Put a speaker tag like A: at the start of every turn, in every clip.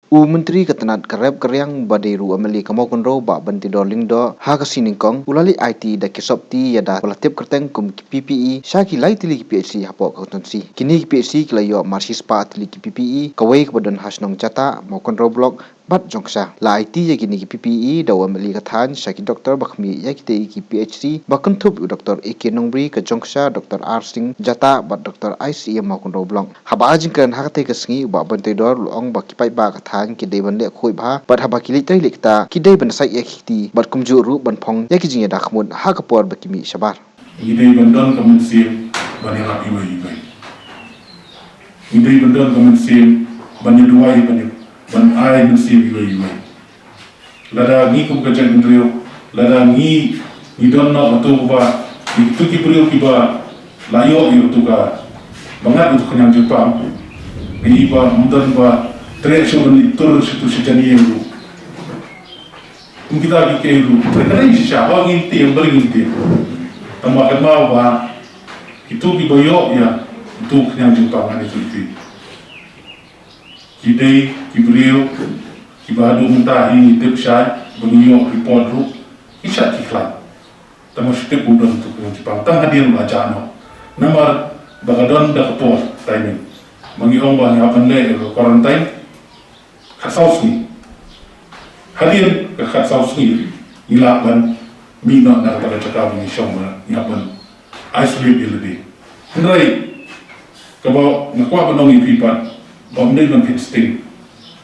A: Menteri ketenat kerep keryang baderu ameli kamau konro ba banti dorling do ha kasiningkong ulali IT da kesopti yada pelatip kerteng kum PPE syaki lai tili PHC hapo kautansi kini PHC kelayo marsis pa tili PPE kawai kebadan hasnong jata mau konro blok bat jongsa la IT ya kini PPE da ameli kathan syaki doktor bakmi ya kite ki PHC bakun thup doktor AK Nongbri ke jongsa Dr. R Singh jata bat Dr. IC mau konro blok haba jingkan hakate kesengi ba banti dor luong bakipai ba kathan kidai ban le khoi bha bat haba kili tai lekta kidai ban sai yakiti bat kumju ru ban phong yakijing ya dakhmud ha kapor bakimi sabar
B: kidai ban don kamun sim ban ya rapi mai bai kidai ban don kamun sim ban ya duai ban ai ban sim bai lada ngi kum ka jan ndrio lada ngi don na batu ba itu ki priyo ki ba layo yo tu ka bangat untuk kenyang Jepang ni ba mundan ba trecho ni tur situ sejani yang kita di kelu mereka ini siapa nginti yang berinti tambah kenal bah itu di boyok ya itu yang Jepang ada itu kita kibriyo kibadu mentah ini tepsai beriyo report ru isya kiklan tambah setiap bulan untuk yang Jepang tang hadir baca no nomor bagadon dah kapor timing mengihong bah ni akan le quarantine khasausi hadir ke khasausi ilaban mina na pada cakap ni syoma ngapan isolate iladi hendai kabo nakwa banong ipipan bomdai ban fitsting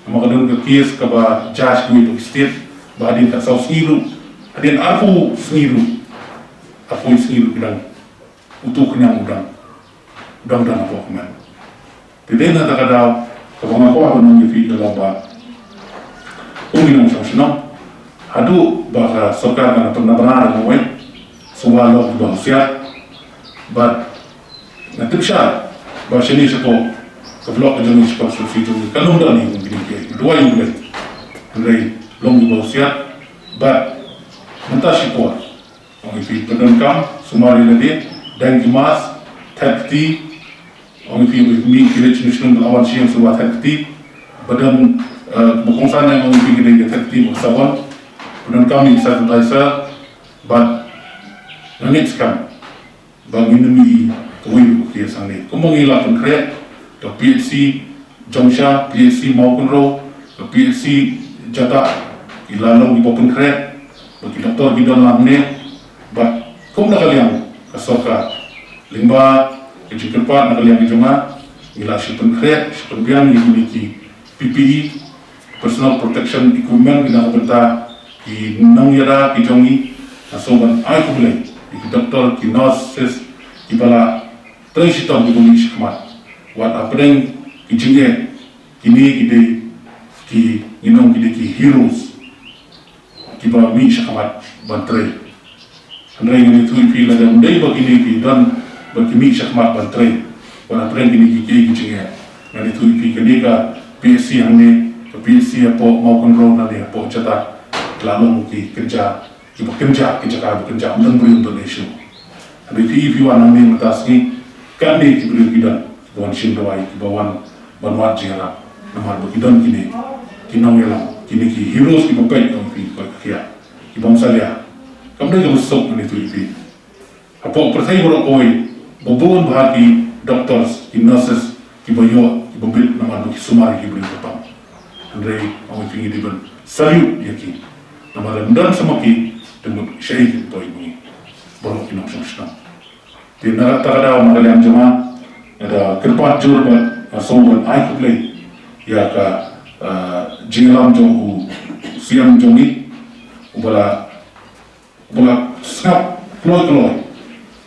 B: makadon ke kies kaba judge dui state badin khasausi lu hadin afu sniru bilang untuk kenyang udang apa keman tidak nak kadau kabang aku apa nong ipi dalam ba minum sama hadu bahasa sokar kana pernah ngawet suwalo bahasa but nanti bisa bahasa ini sepo keblok jenis sepo sufi tu kalau dah ni mungkin ke dua yang boleh dari long bahasa but mentah sepo orang ipi pedankam sumari lagi dan kimas tepti orang ipi mi kilit nasional lawan siang sebuah tepti badan berkongsan yang orang ipi kita tepti bersawan pedankam ni satu bahasa but langit sekarang bang ini kawin dia sangat kemengilah konkret ke PHC Jongsha PHC Maukunro ke PHC Jata ilalong ibu konkret bagi doktor di dalam ni but kum nak kalian kasoka limba kejukepat nak kalian dijunga ila si konkret si pembiang yang memiliki PPE personal protection equipment ila benta di nang yara di jongi asoban ai kubule di doktor ki nurses ki bala transitong di bumi shikmat wat apreng ki jinge kini ide ki inong ki heroes ki ba mi shikmat bantre andai ini tu ipi lada mudai begini ipi dan begini shikmat bantre wat apreng kini ki jinge ngani tu ipi kini ka PSC hangni ke PSC apa mau kontrol nali apa jata lalu ki kerja bekerja dan beri Indonesia. Tapi if you want to atas ni kan ni beri kita bawan sindawai bawan banwat jela nomor bekidan kini kinong yelam kini ki heroes ki bagai kong pi kia ki bangsa dia kemudian kita besok ni tu ipi apa percaya orang koi babuan bahagi doctors ki nurses ki bayo ki babil nomor beki sumari ki beri petang andai orang tinggi di ban salute dia ki nomor dan sama ki dengan syahid itu ini baru kita nak di negara terada Malaysia cuma ada kerpat jur soal air play ya ke jingram jonggu siam jongi ubala snap keluar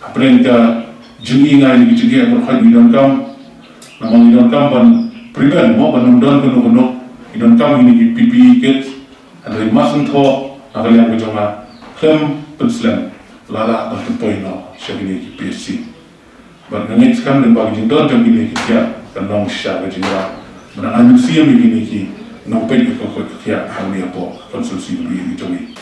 B: apa yang kita jengi ngai ni jengi berkhidmat di dalam kam namang di dalam kam ban prevent mau banundan kenu di dalam kam ini PPE kit ada masan tho nakalian ko joma kem penslen lala dan tempoi no syagini ki PSC bar ngit kan den bagi jindon jom gini ki kia kan nong sya ga jingra mana anu siam gini ki nong pen ko kia kami apa konsulsi ni jomi